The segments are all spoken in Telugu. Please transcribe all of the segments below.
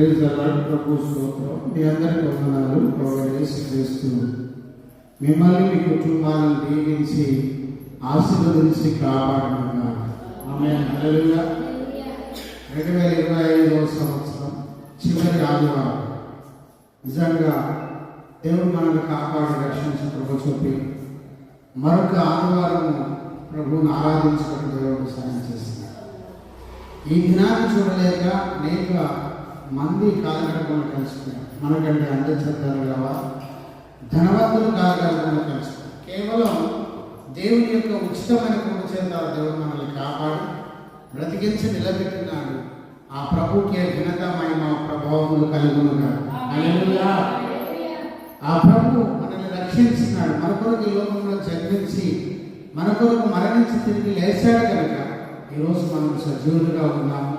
Praise the lord. ప్రభు స్తోత్రం. మీ అందరికీ వందనాలు. ప్రభువైన యేసుక్రీస్తు మిమ్మల్ని మీ కుటుంబాలను దీవించి ఆశీర్వదించి కాపాడునుగాక. ఆమేన్. హల్లెలూయా. 2025వ సంవత్సరం చివరి ఆదివారం. నిజంగా దేవుడు మనల్ని కాపాడి రక్షించి ప్రభు చూపి మరొక ఆదివారం ప్రభువుని ఆరాధించడం దేవుడు సాయం చేస్తున్నారు. ఈ దినాన్ని చూడలేక అనేక మంది కాలగడపలను కలుసుకున్నారు. మనకంటే అందచందాలు కావా, ధనవంతులు కాలగడపలను కలుసుకున్నారు. కేవలం దేవుని యొక్క ఉచితమైన కృప చేత దేవుడు మనల్ని కాపాడి బ్రతికించి నిలబెట్టినాడు. ఆ ప్రభుకి ఘనత మహిమ ప్రభావములు కలుగునుగా. హల్లెలూయా. ఆ ప్రభు మనల్ని రక్షించినాడు. మన కొరకు ఈ లోకంలో జన్మించి మన కొరకు మరణించి తిరిగి లేచాడు కనుక ఈరోజు మనం సజీవులుగా ఉన్నాము.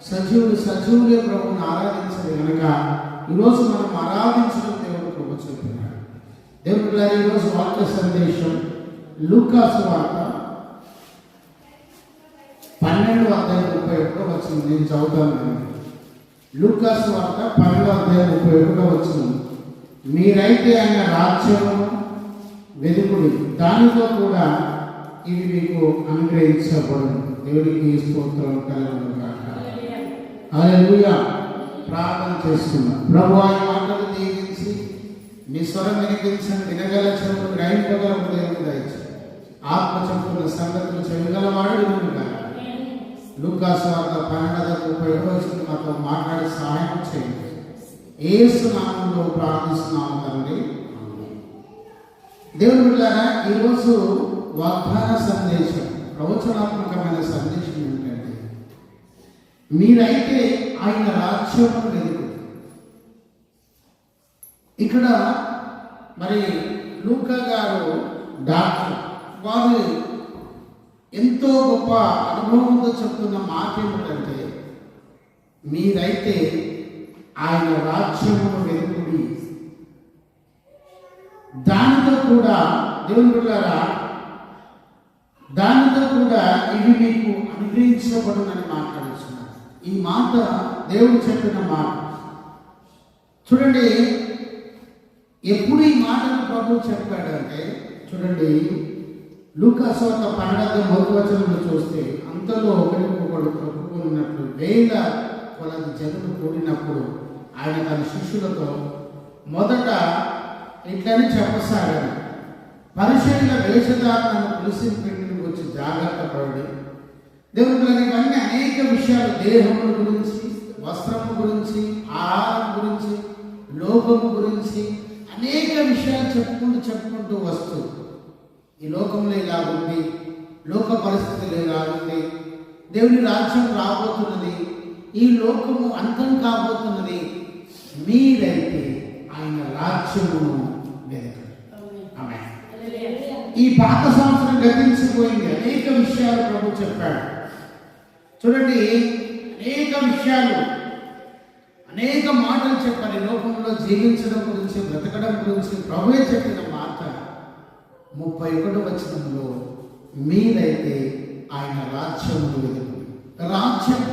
సజీవులే ప్రభువుని ఆరాధించదు కనుక ఈరోజు మనం ఆరాధించడం దేవుడు ప్రభు చూపినాడు. దేవుడు ఈరోజు వాక్య సందేశం లూకా సువార్త 12:31 నేను చదువుతాను. లూకా సువార్త 12:31 మీరైతే ఆయన రాజ్యము వెదుకుడి, దానితో కూడా ఇవి మీకు అనుగ్రహించబడును. దేవుడికి స్తోత్రం కలుగును గాక. హల్లెలూయా. ప్రార్థన చేసుకుందాం. ప్రభువా, ఈ మాటలు దీవించి నీ స్వరం వినిపించండి. వినగల చెవులు గ్రహింపగల హృదయం దయచేయండి. ఆత్మ చెప్పుకున్న సంగతులు చెవిగలవాడు వినును గాక. లూకా సువార్త 12:31 మాతో మాట్లాడి సహాయం చేయండి. యేసు నామములో ప్రార్థిస్తున్నాము తండ్రి. దేవుని బిడ్డలారా, ఈరోజు వాగ్దాన సందేశం, ప్రవచనాత్మకమైన సందేశం ఏంటంటే మీరైతే ఆయన రాజ్యమును వెతుకు. ఇక్కడ మరి లూకా గారు డాక్టర్, వారు ఎంతో గొప్ప అనుభవంతో చెప్తున్న మాట ఏమిటంటే మీరైతే ఆయన రాజ్యమును వెతుకుడి, దానితో కూడా దేవుని బిడ్డలారా దానితో కూడా ఇవి మీకు అనుగ్రహించబడునని మాట్లాడుతున్నారు. ఈ మాట దేవుడు చెప్పిన మాట. చూడండి, ఎప్పుడు ఈ మాటను ప్రభు చెప్పాడంటే చూడండి, లూకా సువార్త 12:1 చూస్తే అంతలో ఒకరికొకడు కప్పుకున్నట్లు వేల కొలది జనులు కూడినప్పుడు ఆయన తన శిష్యులతో మొదట ఇట్లని చెప్పసాగాడు, పరిశీలన వేషధారణను పులిసిన పెట్టిన వచ్చి జాగ్రత్త పడి. దేవుడు ఇవన్నీ అనేక విషయాలు, దేహముల గురించి, వస్త్రము గురించి, ఆహారం గురించి, లోకము గురించి అనేక విషయాలు చెప్పుకుంటూ వస్తూ ఈ లోకంలో ఇలా ఉంది, లోక పరిస్థితులు ఇలా ఉంది, దేవుని రాజ్యం రాబోతున్నది, ఈ లోకము అంతం కాబోతున్నది, మీరైతే ఆయన రాజ్యమును వెతకండి. ఆమేన్. ఈ పాత సంవత్సరం గతించిపోయింది. అనేక విషయాలు ప్రభు చెప్పాడు. చూడండి, అనేక విషయాలు, అనేక మాటలు చెప్పాలి. లోకంలో జీవించడం గురించి, బ్రతకడం గురించి ప్రభువే చెప్పిన మాట 31 మీరైతే ఆయన రాజ్యమును వెతుకుడి. రాజ్యం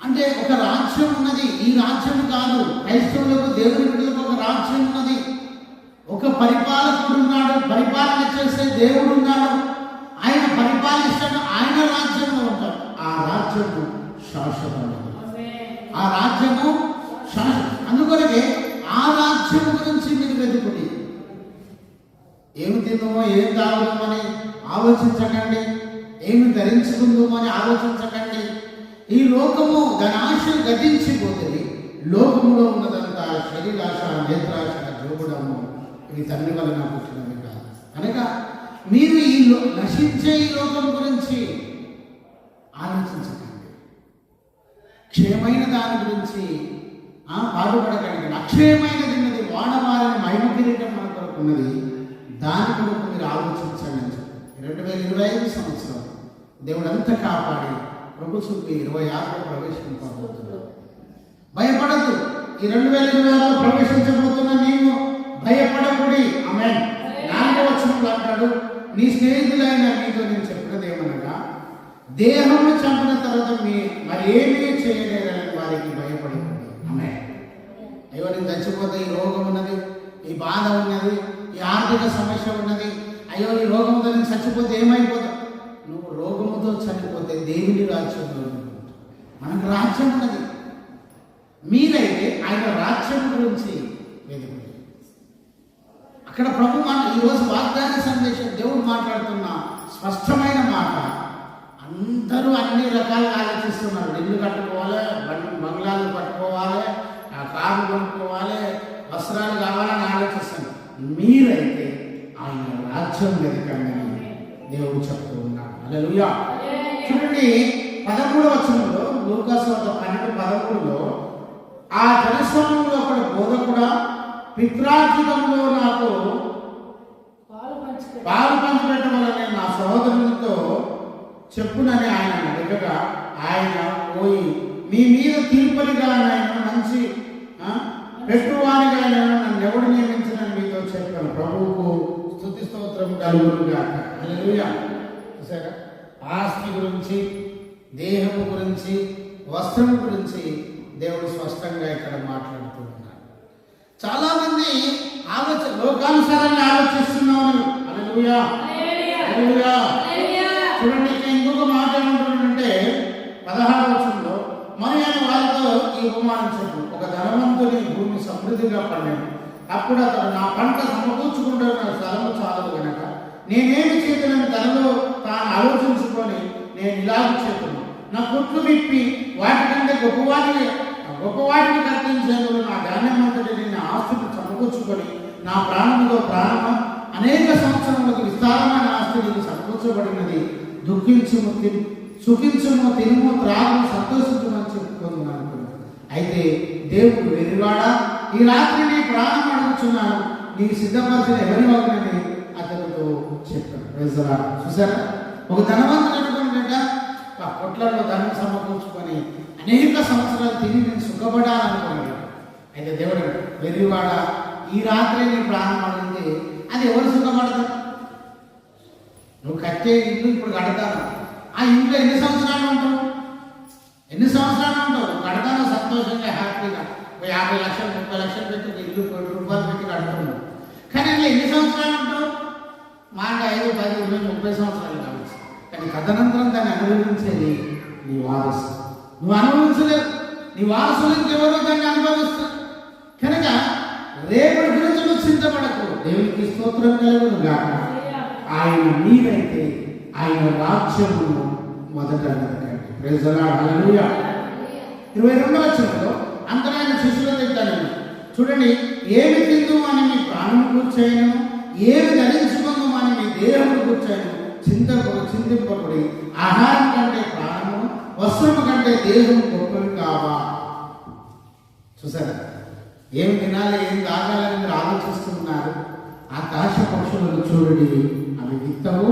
అంటే ఒక రాజ్యం ఉన్నది. ఈ రాజ్యం కాదు, క్రైస్తవులకు దేవుని బిడ్డలకు ఒక రాజ్యం ఉన్నది. ఒక పరిపాలకుడు ఉన్నాడు, పరిపాలన చేసే దేవుడు ఉన్నాడు. ఆయన పరిపాలిస్తాడు, ఆయన రాజ్యంలో ఉంటాడు. ఆ రాజ్యము శాశ్వతమైనది. ఆ రాజ్యము అందుకొరకే ఆ రాజ్యం గురించి మీరు వెతుకుడి. ఏమి తిందామో, ఏం తాగుదామో అని ఆలోచించకండి, ఏమి ధరించుకుందామో అని ఆలోచించకండి. ఈ లోకము దాని ఆశలు గతించిపోతుంది. లోకములో ఉన్నదంతా శరీరాశ, నేత్రాశ, జోగుడము, ఇవి తండ్రి వలన పుట్టినవి కాదు. కనుక మీరు ఈ నశించే ఈ లోకం గురించి ఆలోచించకండి. క్షయమైన దాని గురించి పాటుపడకండి. అక్షయమైనది వాడవారిన మహిమ కిరీటం మన కొరకు ఉన్నది, దాని కొరకు మీరు ఆలోచించండి అని చెప్పి 2025 సంవత్సరం దేవుడు అంతా కాపాడి ప్రభు చూపి 26లో ప్రవేశింపబోతున్నాడు. భయపడద్దు. ఈ 2026లో ప్రవేశించబోతున్నా నీవు భయపడకుడి. ఆమేన్. 4వ వచనంలో అంటాడు, నీ స్నేహితులైన నీతో నేను చెప్పినది ఏమనగా దేహమును చంపిన తర్వాత మరేమీ చేయలేరని వారికి భయపడింది. ఆమె అయ్యో నేను చచ్చిపోతే ఈ రోగం ఉన్నది, ఈ బాధ ఉన్నది, ఈ ఆర్థిక సమస్య ఉన్నది, అయ్యో ఈ రోగంతో నేను చచ్చిపోతే ఏమైపోతా? నువ్వు రోగముతో చనిపోతే దేవుని రాజ్యంలో మనకు రాజ్యం ఉన్నది. మీరైతే ఆయన రాజ్యం గురించి వెతుకుతుంది. అక్కడ ప్రభు ఈరోజు వాగ్దాన సందేశం దేవుడు మాట్లాడుతున్న స్పష్టమైన మాట. అందరూ అన్ని రకాలుగా ఆలోచిస్తున్నారు. ఇల్లు కట్టుకోవాలి, బంగ్లాలు కట్టుకోవాలి, కారు కొనుక్కోవాలి, వస్త్రాలు కావాలని ఆలోచిస్తున్నారు. మీరైతే ఆయన రాజ్యం వెతకండి అని దేవుడు చెప్తూ ఉన్నాడు. హల్లెలూయా. చూడండి 13వ వచనంలో, లూకాసు 12:13 ఆ జనసమూహంలో ఒకడు బోధకుడా పిత్రార్జితంలో నాకు పాలు పంచిపెట్టవాలని నా సహోదరునితో చెప్పునని ఆయన అడగగా ఆయన పోయి మీ మీద తీర్పలిగా ఆయన మంచి పెట్టువానిగా నన్ను ఎవడు నియమించనని మీతో చెప్పాను. ప్రభువుకు స్తుతి స్తోత్రం కలుగునుగాక. హల్లెలూయా. చూసారా, ఆస్తి గురించి, దేహము గురించి, వస్త్రం గురించి దేవుడు స్పష్టంగా ఇక్కడ మాట్లాడుతూ ఉన్నాడు. చాలా మంది లోకానుసారంగా ఆలోచిస్తున్నాను. హల్లెలూయా. హల్లెలూయా. చూడండి, ఇంకొక మాట ఏమంటుందంటే 16వ వచనంలో మరి ఆయన వారితో ఈ ఉపమానం చెప్పు. ఒక ధనవంతుని భూమి సమృద్ధిగా పండాను. అప్పుడు అతడు నా పంట సమకూర్చుకుంటే నా స్థలము చాలదు కనుక నేనేమి చేతులని తనలో తాను ఆలోచించుకొని నేను ఇలాగ చేతును, నా కొట్లు విప్పి వాటికంటే గొప్పవాటిని కట్టించేందుకు నా ధాన్యమంతటిని నా ఆస్తిని సమకూర్చుకొని నా ప్రాణములో ప్రాణము అనేక సంవత్సరములకు విస్తారమైన ఆస్తిని సమకూర్చబడినది. దుఃఖించుము, సుఖించుము, తినుము, త్రాగుము, సంతోషించమని చెప్పుకుంటున్నాను. అయితే దేవుడు వెరివాడా, ఈ రాత్రి నీ ప్రాణం అడుగుచున్నాను, నీకు సిద్ధపరిచిన ఎవరి వాగ్ని అతనితో చెప్పాడు. చూసారా, ఒక ధనవంతుడు అనుకున్నట ఆ కొట్లలో ధనం సమకూర్చుకొని అనేక సంవత్సరాలు తిని నేను సుఖపడాలనుకున్నాడు. అయితే దేవుడు వెర్రివాడ, ఈ రాత్రి నీ ప్రాణం అడిగితే అది ఎవరు సుఖపడతారు? నువ్వు కట్టే ఇల్లు ఇప్పుడు కడతాను, ఆ ఇంట్లో ఎన్ని సంవత్సరాలు ఉంటావు? కడతాను సంతోషంగా, హ్యాపీగా 50 లక్షలు 30 లక్షలు పెట్టి ఇల్లు ₹1 పెట్టి కడుతున్నావు. కానీ అందులో ఎన్ని సంవత్సరాలు ఉంటావు? మాట 5, 10, 20, 30 సంవత్సరాలు కావచ్చు. కానీ తదనంతరం దాన్ని అనుభవించేది నీ వారసు. నువ్వు అనుభవించలేవు, నీ వారసులు ఇంకెవరో దాన్ని అనుభవిస్తారు. కనుక రేపటి గురించి నువ్వు చింతపడకు. దేవునికి స్తోత్రం కలుగును గాక. ఆయన మీరైతే ఆయన రాజ్యమును మొదట వెతకండి. Praise the Lord. హల్లెలూయా. 22వ వచనంలో అంతరాయన శిష్యులు తిట్టాను. చూడండి, ఏమి తిందు అని మీ ప్రాణము కూర్చోయను, ఏమి ధరించుకుందు అని మీ దేహమును కూర్చోయను. చింతింపబడి ఆహారం కంటే ప్రాణము, వస్త్రము కంటే దేహం గొప్పవి కావా? చూసారా, ఏం తినాలి, ఏం తాగాలని మీరు ఆలోచిస్తున్నారు. ఆకాశ పక్షులను చూడండి, అవి విత్తవు.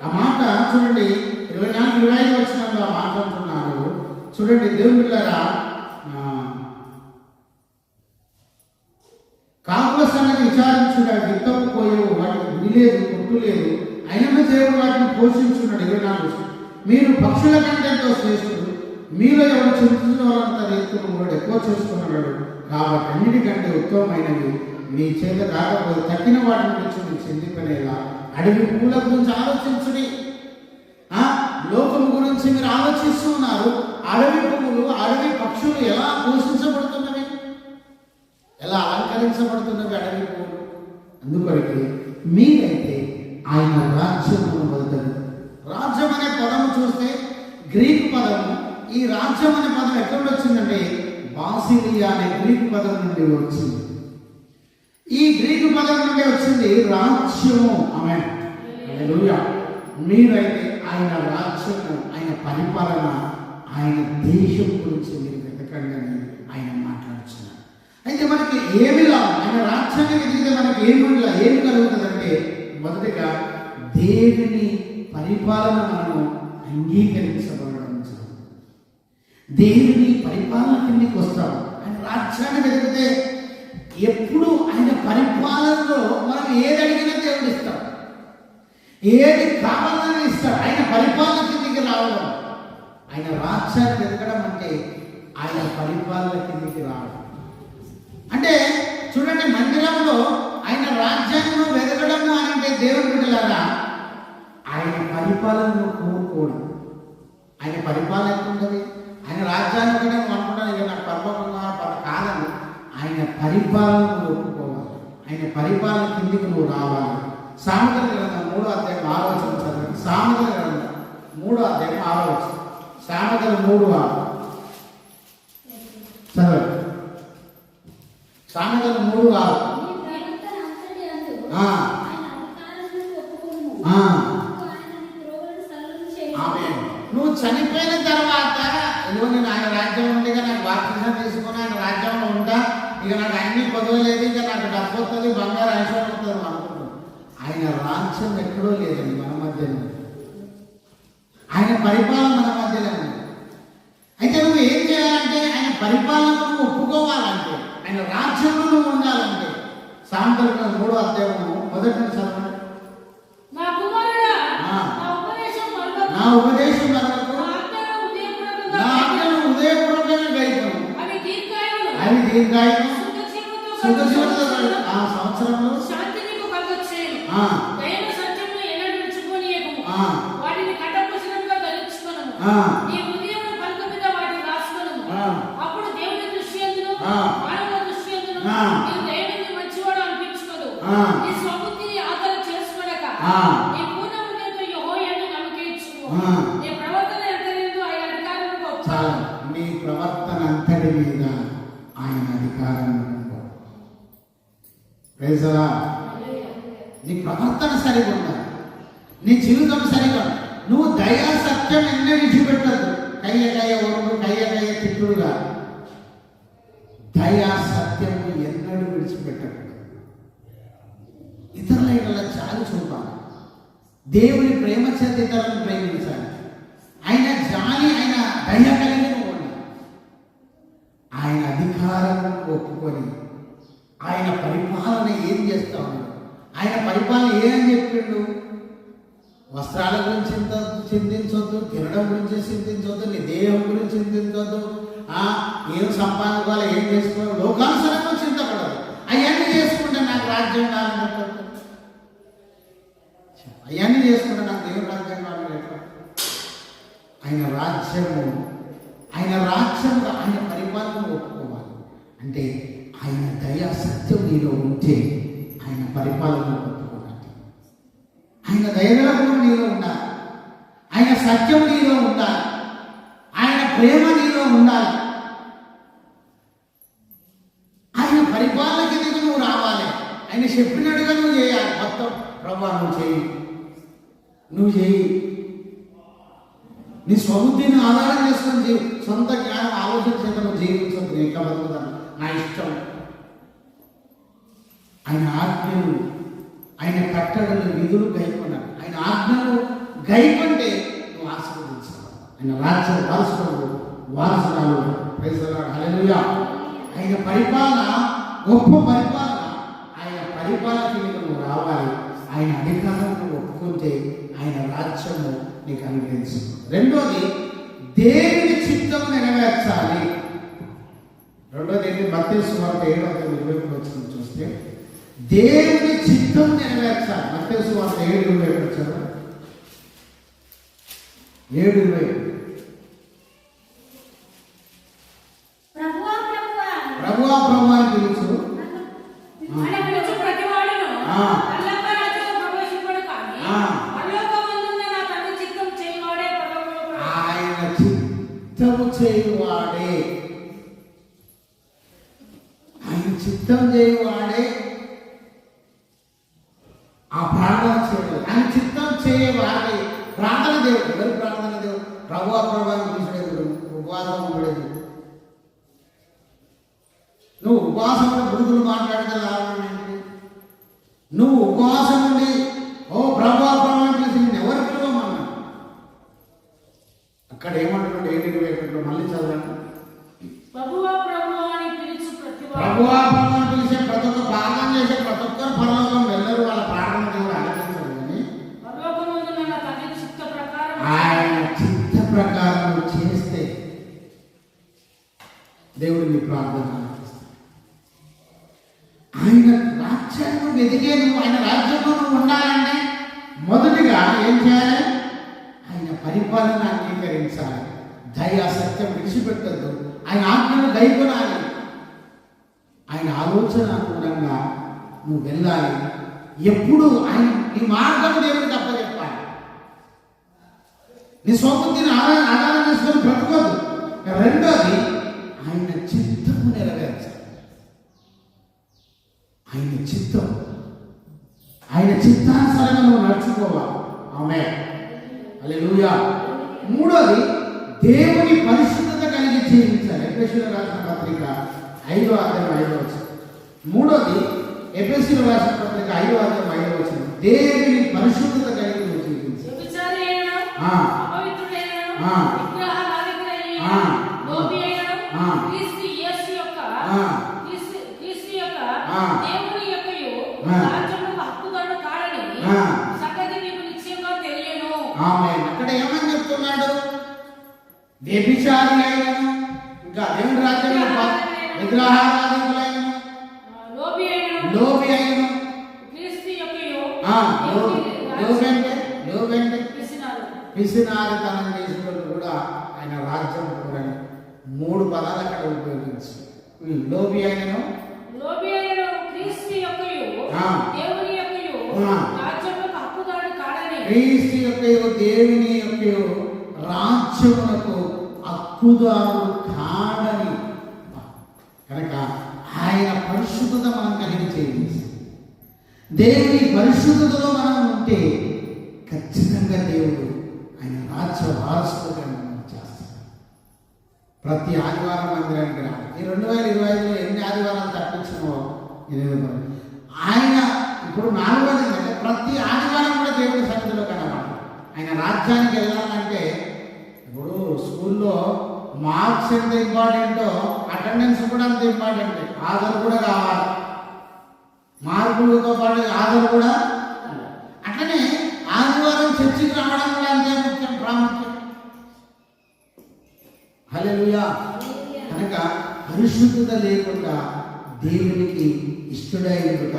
ఆ మాట చూడండి, 24-25 వచనంలో ఆ మాట అంటున్నారు. చూడండి, దేవుళ్ళరా, కాకుల సంగతి విచారించుట, విత్తవు పోయేవు, వాటికి గుడి లేదు, కొట్టు లేదు, అయినా దేవుడు వాటిని పోషించున్నాడు. 24 మీరు పక్షుల కంటే ఎంతో శ్రేష్ఠుడు, మీలో ఎవరు చింతించిన వాళ్ళంత రీతిలో కూడా ఎక్కువ చేసుకున్నాడు. కాబట్టి అన్నిటికంటే ఉత్తమమైనవి మీ చేత కాకపోతే తక్కిన వాటిని గురించి మీరు చిందింపనేలా అడవి పూల గురించి ఆలోచించుడి. లోకం గురించి మీరు ఆలోచిస్తున్నారు. అడవి పువ్వులు, అడవి పక్షులు ఎలా పోషించబడుతున్నవి, ఎలా అలంకరించబడుతున్నవి అడవి పువ్వులు. అందుకొరకు మీరైతే ఆయన రాజ్యమును మొదలు. రాజ్యం అనే పదము చూస్తే గ్రీకు పదము. ఈ రాజ్యం అనే పదం ఎక్కడ వచ్చిందంటే బాసిలియా అనే గ్రీకు పదం నుండి వచ్చింది. ఈ గ్రీకు పదం నుండి వచ్చింది రాజ్యము. ఆమేన్. హల్లెలూయా. మీరైతే ఆయన రాజ్యము, ఆయన పరిపాలన, ఆయన దేశం గురించి మీరు వెతకండి అని ఆయన మాట్లాడుతున్నారు. అయితే మనకి ఏమి లాభం? ఆయన రాజ్యానికి దిగితే మనకి ఏమి కలుగుతుందంటే, మొదటిగా దేవుని పరిపాలన మనము అంగీకరించబడడం. దేవుని పరిపాలన కిందకి వస్తాం. ఆయన రాజ్యాన్ని వెతికితే ఎప్పుడు ఆయన పరిపాలనలో మనం ఏది అడిగినా దేవుడు ఇస్తాం, ఏది కావాలని ఇస్తాడు. ఆయన పరిపాలన కిందకి రాజ్యాన్ని ఎదగడం అంటే ఆయన పరిపాలన కిందికి రావడం. అంటే చూడండి, మందిరంలో ఆయన రాజ్యాన్ని వెదగడము అని అంటే దేవుని బిడ్డలారా ఆయన పరిపాలనను కోరుకోవడం. ఆయన పరిపాలన ఎట్లుంటుంది? ఆయన రాజ్యాన్ని కూడా అనుకుంటాను ఇక నాకు పర్వకంగా కాదని ఆయన పరిపాలనను ఒప్పుకోవాలి. ఆయన పరిపాలన కిందికి నువ్వు రావాలి. సామెతల గ్రంథం 3వ అధ్యాయం 6వ వచనం చదవండి. సామెతల గ్రంథం 3వ అధ్యాయం 6వ వచనం. సామెతలు 3:6 చదవండి. సామెతలు 3:6. నువ్వు చనిపోయిన తర్వాత నేను ఆయన రాజ్యం ఉండి నాకు బాప్తిజం తీసుకుని ఆయన రాజ్యంలో ఉంటా, ఇక నాకు అన్ని పదవలేదు, ఇక నాకు డబ్బు వస్తుంది, బంగారు ఐశ్వర్యం వస్తుంది అనుకుంటున్నాను. ఆయన రాజ్యం ఎక్కడో లేదండి, మన మధ్యలో. ఆయన పరిపాలన మన మధ్యలో. అయితే నువ్వు ఏం చేయాలంటే ఆయన పరిపాలనను నువ్వు ఒప్పుకోవాలంటే, ఆయన రాజ్యంలో నువ్వు ఉండాలంటే సామెతల 3వ అధ్యాయం 1వ చదవండి. నా ఉపదేశం వరకు నా ఆజ్ఞను ఉదయపూర్వకంగా గైకొను. అవి దీర్ఘాయువు సుఖజీవులతో ఆ సంవత్సరంలో నీ ప్రవర్తన అంతటి మీద ఆయన అధికారం. నీ ప్రవర్తన సరిగా ఉండాలి, నీ జీవితం సరిగా ఉండాలి. నువ్వు దయా సత్యం ఎన్నో విడిచిపెట్టద్దు. కయ్య ఓరుడు కయ్య తిట్టుడుగా దయా సత్యం ఎన్నడూ విడిచిపెట్టకూడదు. ఇతరుల జాలి చూపాలి. దేవుని ప్రేమ చేత ఇతరులను ప్రేమించాలి. ఆయన జాలి, ఆయన దయ కలిగిన ఉండాలి. ఆయన అధికారం ఒప్పుకొని ఆయన పరిపాలన ఏం చేస్తా ఉన్నాడు? ఆయన పరిపాలన ఏమని చెప్పిండు? వస్త్రాల గురించి చింతించొద్దు, తినడం గురించి చింతించొద్దు, నీ దేహం గురించి చింతించొద్దు, ఏం సంపాదించుకోవాలి, ఏం చేసుకోవాలి, లోకానుసరంగా చింతపడదు. అవన్నీ చేసుకుంటే నాకు రాజ్యం కావాలని, అవన్నీ చేసుకుంటే నాకు దేవుని రాజ్యం కావాలని ఎట్లా? ఆయన రాజ్యము, ఆయన పరిపాలన ఒప్పుకోవాలి. అంటే ఆయన దయా సత్యం నీలో ఉంటే ఆయన పరిపాలన ఒప్పుకోవాలి. ఆయన దయగలము నీలో ఉండాలి, ఆయన సత్యం నీలో ఉండాలి, ఆయన ప్రేమ నీలో ఉండాలి. ఆయన పరిపాలన కిందకి నువ్వు రావాలి. ఆయన చెప్పినట్టుగా నువ్వు చేయాలి. మొత్తం ప్రభా నువ్వు చేయి. నీ స్వబుద్ధిని ఆధారం చేసుకొని సొంత జ్ఞానం ఆలోచన చేత నువ్వు జీవించదు. ఎట్లా బతుకుతాను నా ఇష్టం. ఆయన ఆజ్ఞలు, ఆయన కట్టడలు, విధులు గైకొన్నాడు. ఆయన ఆజ్ఞలు గైకొంటే నువ్వు ఆశీర్వదించాలి. ఆయన రాజ్య వారసురాలు. హల్లెలూయా. ఆయన పరిపాలన గొప్ప పరిపాలన. ఆయన పరిపాలనకి నువ్వు రావాలి. ఆయన అధికారాన్ని ఒప్పుకుంటే ఆయన రాజ్యము నీకు అనుగ్రహించింది. రెండోది, దేవుని చిత్తము నెరవేర్చాలి. రెండోది ఏంటి? మత్తయి సువార్త 7:20 వచ్చింది చూస్తే దేవుని చిత్తం నెరవేర్చాలి. మత్తయి సువార్త 7:20 వచ్చారు. 7:20 ప్రభువా ప్రభువా అని పిలుచు. ఆయన చిత్తము చేయువాడే, ఆయన చిత్తం చేయువాడే ఆ ప్రార్థన చేయలేదు. ఆయన చిత్తం చేయవాడే ప్రార్థన దేవుడు. ఎవరి ప్రార్థన దేవుడు? ప్రభువా ప్రభువా అని పిలిచేది. ఉపవాసం ఉండేది. నువ్వు ఉపవాసంలో బుడుగులు మాట్లాడితే లాభం ఏంటి? నువ్వు ఉపవాసం ఉండి ఓ ప్రభువా ప్రభువా అని పిలిచి నేను ఎవరు పిలవమన్నా? అక్కడ ఏమంటున్నాడు? 7:21 మళ్ళీ చదవండి. ప్రభువా ప్రభువా అని పిలిచే ప్రతి ఒక్క ప్రార్థన చేసే ప్రతి ఒక్కరు పరలోకం వెళ్ళరు. వాళ్ళ ప్రార్థన దేవుడు ఆలోచించారు. కానీ ఆయన చిత్త ప్రకారం చేస్తే దేవుడు నీ ప్రార్థన ఆలకిస్తాడు. ఆయన రాజ్యాన్ని వెతికే నువ్వు, ఆయన రాజ్యంలో నువ్వు ఉండాలంటే మొదటిగా ఏం చేయాలి? ఆయన పరిపాలన అంగీకరించాలి. దయ సత్యం విడిచిపెట్టద్దు. ఆయన ఆజ్ఞను గైకొనాలి. ఆయన ఆలోచన అనుగుణంగా నువ్వు వెళ్ళాలి. ఎప్పుడు ఆయన నీ మార్గం దేవుడికి అప్పచెప్పాలి. నీ సొంతని ఆధారం చేసుకొని బ్రతకదు. రెండోది ఆయన చిత్తము నెరవేర్చాలి. ఆయన చిత్తానుసారంగా నువ్వు నడుచుకోవాలి. ఆమేన్, హల్లెలూయా. మూడోది దేవుని పరిశుద్ధత కలిగి జీవించాలి. ఎఫెసీయులకు రాసిన పత్రిక 5వ అధ్యాయం 5వ వచనం. మూడోది ఎఫెసీయులకు రాసిన పత్రిక 5వ అధ్యాయం 5వ వచనం. దేవుని పరిశుద్ధత కలిగి నువ్వు జీవించాలి. అక్కడ ఏమని చెప్తున్నాడు? వ్యభిచారి అయినను, ఇంకా దేవుని రాజ్యంలో విగ్రహారాధికులైనను, లోబి అయినను, పిసినారితనం చేసిన కూడా ఆయన రాజ్యం కూరని 3 పదాలు అక్కడ ఉపయోగించి లోబి అయినను, క్రీస్తు యొక్కయు దేవుని యొక్క రాజ్యమునకు హక్కుదారుడు కాడని కనుక ఆయన పరిశుద్ధత మనం కలిగి చేయాలి. దేవుని పరిశుద్ధతలో మనం ఉంటే ఖచ్చితంగా దేవుడు ఆయన రాజ్య వారసులుగా మనం చేస్తాడు. ప్రతి ఆదివారం మందిరానికి రావాలి. ఈ 2025లో ఎన్ని ఆదివారాలు తప్పించినో ఆయన ఇప్పుడు 4వది అంటే ప్రతి ఆదివారం కూడా దేవుడి సన్నిధిలో కనబడాలి. ఆయన రాజ్యానికి వెళ్ళాలంటే ఇప్పుడు స్కూల్లో మార్క్స్ ఎంత ఇంపార్టెంటో అటెండెన్స్ కూడా అంత ఇంపార్టెంట్. హాజరు కూడా కావాలి. మార్కులతో పాటు హాజరు కూడా. అట్లనే ఆదివారం చర్చికి రావడం కూడా అంతే ముఖ్యం, ప్రాముఖ్యం. హల్లెలూయా. కనుక పరిశుద్ధత లేకుండా దేవునికి ఇష్టడైనట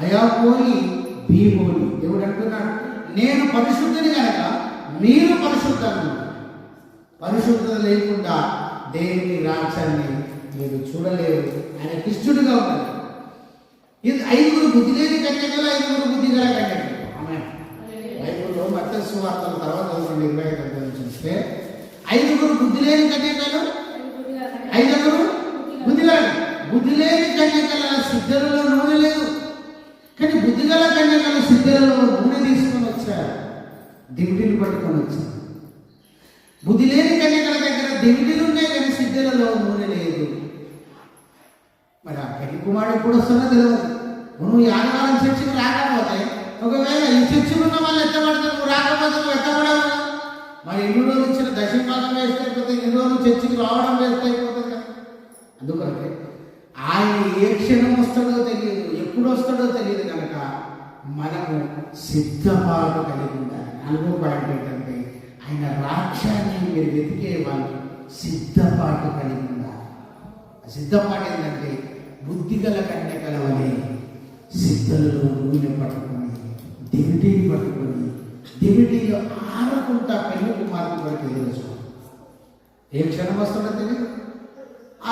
అయాపోని భీమోని. దేవుడు అంటున్నాడు, నేను పరిశుద్ధిని కనుక మీరు పరిశుద్ధంగా. పరిశుద్ధత లేకుండా దేవుని రాజ్యాన్ని మీరు చూడలేరు. ఆయనకి ఇష్టడుగా ఉండాలి. ఇది 5 బుద్ధి లేని కన్యకలు, 5 బుద్ధి గల కన్యకలు. బైబిల్లో మత్తయి సువార్తల తర్వాత 25 చూస్తే 5 బుద్ధి లేని కన్యకలు, 5 బుద్ధి గల. బుద్ధి లేని కన్యకల సిద్ధులలో నూనె లేదు, కానీ బుద్ధిగల కన్యకల సిద్ధులలో నూనె తీసుకొని వచ్చారు, దివిటీలు పట్టుకొని వచ్చారు. బుద్ధి లేని కన్యకల దగ్గర దివిటీలు ఉన్నాయి, కానీ సిద్ధులలో నూనె లేదు. మరి ఆ పెళ్లి కుమారుడు ఎప్పుడు వస్తున్నా తెలియదు. నువ్వు ఈ ఆదివారం చర్చికి రాకపోతే, ఒకవేళ ఈ చర్చిలో ఉన్న వాళ్ళు ఎత్తబడతారు, నువ్వు రాకపోతే నువ్వు ఎత్తబడవు. మరి ఎన్ని రోజులు ఇచ్చిన దశంభాగం వేస్ట్ అయిపోతే, ఎన్ని రోజులు చర్చికి రావడం వేస్ట్ అయిపోతుంది కదా. అందుకొరకే ఆయన ఏ క్షణం వస్తాడో తెలియదు, ఎప్పుడు వస్తాడో తెలియదు. కనుక మనము సిద్ధపాటు కలిగి ఉండాలి. 4వ పాయింట్ ఏంటంటే ఆయన రాజ్యాన్ని మీరు వెతికే వాళ్ళు సిద్ధపాటు కలిగి ఉండాలి. సిద్ధపాటు ఏంటంటే బుద్ధిగల కన్యకల వలె సిద్ధులలో నూనె పట్టుకొని, దివిటీని పట్టుకొని, దివిటీలో ఆరకుండా పెళ్లి కుమార్తె వరకు ఎదురుచు. ఏ క్షణం వస్తుందో తెలియదు.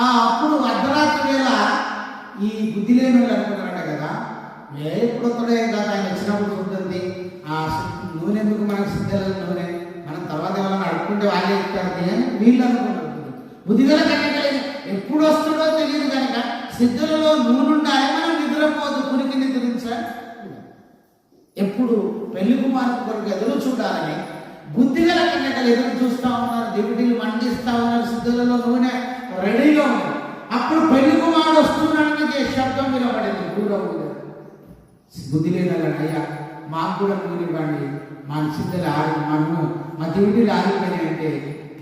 అప్పుడు అర్ధరాత్రి వేళ ఈ బుద్ధి లేని వాళ్ళు అనుకున్నారట కదా, ఎప్పుడు వస్తాడో ఏం కాదు, ఆయన వచ్చినప్పుడు ఉంటుంది. ఆ నూనె ఎందుకు మనకు సిద్ధుల నూనె, మనం తర్వాత ఎవరైనా అడుక్కుంటే వాళ్ళే ఇస్తారు అని వీళ్ళు అనుకుంటారు. బుద్ధిగల కన్యకలు ఎప్పుడు వస్తుందో తెలియదు కనుక సిద్ధులలో నూనె ఉండాలి. మనం నిద్రపోదు, కునికి నిద్రించాలి. ఎప్పుడు పెళ్లి కుమార్తె కొరకు ఎదురు చూడాలని బుద్ధిగల కన్యకలు ఎదురు చూస్తూ ఉన్నారు. దివిటీలు మండిస్తూ ఉన్నారు, సిద్ధులలో నూనె రెడీగా ఉంది. అప్పుడు పెళ్లి కుమారుడు వస్తున్నాడని శబ్దం వినబడింది. దూరం బుద్ధి లేదయ్యా, మాకు కూడా నూనె ఇవ్వండి, మా సిద్ధులు మా దివిటీలు ఆగిపోయినాయి అంటే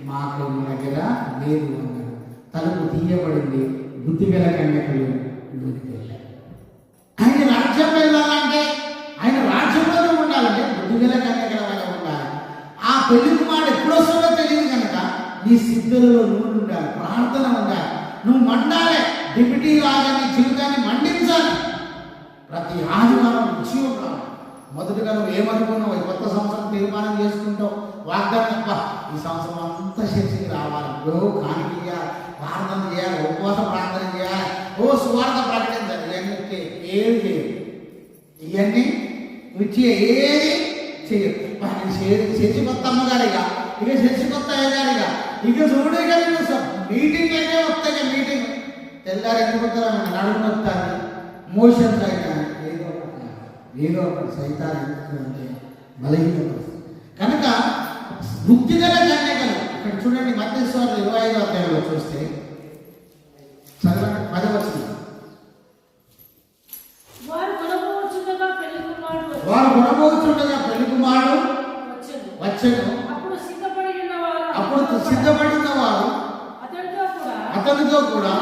మాకు మీ దగ్గర లేదు అన్నారు. తలుపు తీయబడింది. బుద్ధిగల కన్యకలు నూనెకి వెళ్ళారు. ఆయన రాజ్యం వెళ్ళాలంటే, ఆయన రాజ్యంలోనే ఉండాలంటే బుద్ధిగల కన్యకల వల్ల ఉండాలి. ఆ పెళ్లి కుమారుడు నీ సిద్ధులలో నూనె ఉండాలి, ప్రార్థన ఉండాలి, నువ్వు మండాలి. డిప్యూటీ లాగా నీ జీవితాన్ని మండించాలి. ప్రతి ఆదివారం ఉద్యోగం రావాలి. మొదటగా నువ్వు ఏమనుకున్నావు, ఈ కొత్త సంవత్సరం తీర్మానం చేసుకుంటావు, వాగ్దానం తప్ప ఈ సంవత్సరం అంతా చర్చికి రావాలి, కానికి చేయాలి, ప్రార్థన చేయాలి, ఉపవాస ప్రార్థన చేయాలి, సువార్త ప్రకటించాలి. ఇవన్నీ ఏది చేయదు, ఇవన్నీ వచ్చి ఏది చేయదు. చర్చి కొత్త అమ్మగారిగా, ఇక చర్చి కొత్త అయ్యగారిగా, ఇక చూడు, ఇక మీటింగ్ అయితే వస్తాయి. మీటింగ్ తెల్లారు ఎందుకు వస్తారా, నడుము వస్తాను, మోషన్స్ అయినా ఏదో ఒకటి సైతాన్ని ఎందుకంటే బలహీనపడుతుంది. కనుక బుద్ధిగల కన్యకలు ఇక్కడ చూడండి, మత్తయి సువార్త 25వ అధ్యాయంలో చూస్తే చదవండి 10వ వచనం. వారు కొనబోచుండగా పెళ్లి కుమారుడు వచ్చెను. అప్పుడు సిద్ధపడిన వారు అతనితో కూడా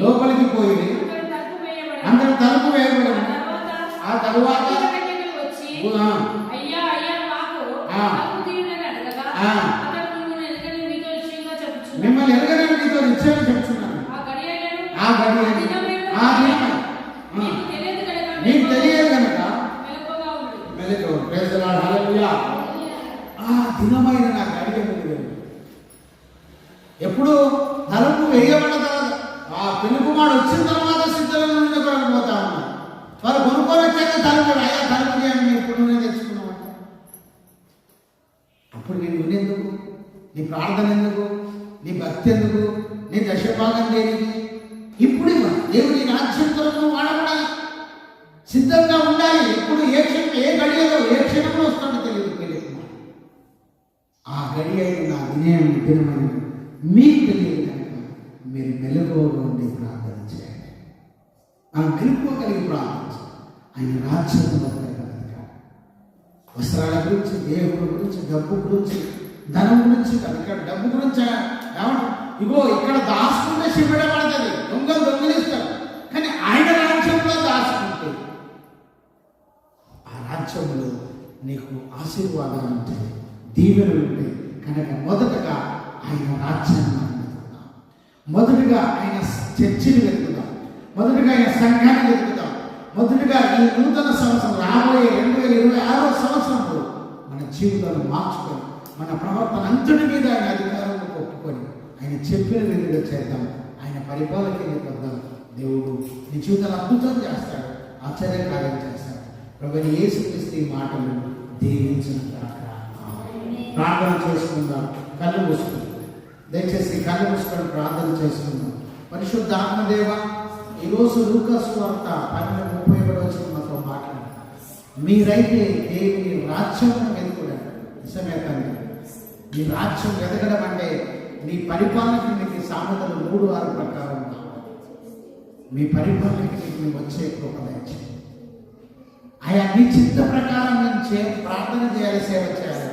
లోపలికి పోయి అందరూ తలుపు వేయబడి, ఆ తరువాత మిమ్మల్ని ఎరగని మీతో నిశ్చయం చెప్తున్నాను, ఆ నీకు తెలియదు కనుక ఆ దినమైన నా గడియ ముందు ఎప్పుడు తలుపు వేయబడిన తర్వాత ఆ పెళ్లి కుమారుడు వచ్చిన తర్వాత సిద్ధంగా నుండి కొరకు పోతా ఉన్నారు. వారు కొనుక్కొని వచ్చాక తలుపు, అయ్యా తలుపు చేయండి, ఇప్పుడు నేను తెచ్చుకున్నామంట. అప్పుడు నేను వినేందుకు, నీ ప్రార్థన ఎందుకు, నీ భక్తి ఎందుకు, నీ దశభాగం దేనికి? ఇప్పుడు దేవుని రాజ్యం కొరకు వాడబడాలి, సిద్ధంగా ఉండాలి. ఎప్పుడు ఏ క్షణం, ఏ గడియలో, ఏ క్షణంలో వస్తుందో తెలియదు పెళ్లి కుమారుడు. ఆ గడి అయిన నా దినమైన మీకు తెలియదు కనుక మీరు మెలకువగా ఉండి ప్రార్థన చేయండి. ఆ మెలకువ కలిగి ప్రార్థించాలి. ఆయన రాజ్యంలో వస్త్రాల గురించి, దేవుడి గురించి, డబ్బు గురించి, ధనం గురించి కాదు. ఇక్కడ డబ్బు గురించి ఇగో ఇక్కడ దాచుకుంటే శిబిడపడుతుంది, దొంగలు దొంగలిస్తారు. కానీ ఆయన రాజ్యంలో దాచుకుంటే ఆ రాజ్యంలో నీకు ఆశీర్వాదాలు ఉంటాయి, దీవెనలు ఉంటాయి. కనుక మొదటగా ఆయన రాజ్యాన్ని వెతుకుతాం, మొదటగా ఆయన చర్చిని వెతుకుతాం, మొదటగా ఆయన సంఘాన్ని వెతుకుతాం, మొదటగా ఈ నూతన సంవత్సరం రాబోయే 2026వ సంవత్సరంలో మన జీవితాన్ని మార్చుకొని మన ప్రవర్తన అంతటి మీద ఆయన అధికారంలో ఒప్పుకొని ఆయన చెప్పిన విధంగా చేద్దాం. ఆయన పరిపాలనకి వద్దాం. దేవుడు నీ జీవితాన్ని అద్భుతం చేస్తాడు, ఆశ్చర్యకార్యం చేస్తాడు. ప్రభువైన యేసుక్రీస్తు ఈ మాటలు దీవించిన ప్రార్థన చేసుకుందాం. కళ్ళు మూసుకుందాం, దయచేసి కళ్ళు మూసుకొని ప్రార్థన చేసుకుందాం. పరిశుద్ధ ఆత్మదేవ, ఈరోజు లూకా సువార్త 12:37 మాతో మాట్లాడారు. మీరైతే దేవుని రాజ్యం వెతుకున్నారు. నిజమే తండ్రి, నీ రాజ్యం వెతకడం అంటే నీ పరిపాలనకి నీకు సామెతలు 3:6 ప్రకారం మీ పరిపాలనకి నీకు వచ్చే కృపదయచేయండి. ఆయా నీ చిత్త ప్రకారం నుంచి ప్రార్థన చేయాలి, సేవ చేయాలి.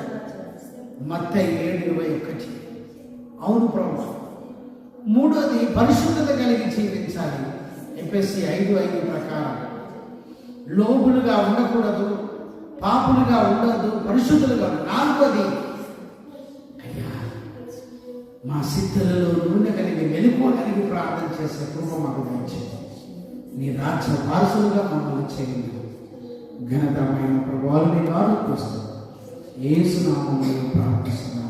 మత్తయి 7:21. అవును ప్రభు. మూడోది పరిశుద్ధత కలిగి జీవించాలి. ఎఫెసీ 5:5 ప్రకారం లోబులుగా ఉండకూడదు, పాపులుగా ఉండదు, పరిశుద్ధులుగా. నాలుగోది, అయ్యా మా సిద్ధులలో నూనె కలిగి మెలుపు కలిగి ప్రార్థన చేసే కృప మాకు దయచేయండి. నీ రాజ్య వారసులుగా మమ్మల్ని చేయండి. ఘనతమైన ప్రభువుని వారు కోసం యేసు నామములో ప్రార్థిస్తున్నాము.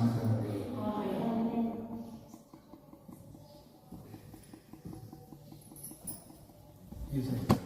Yes, sir.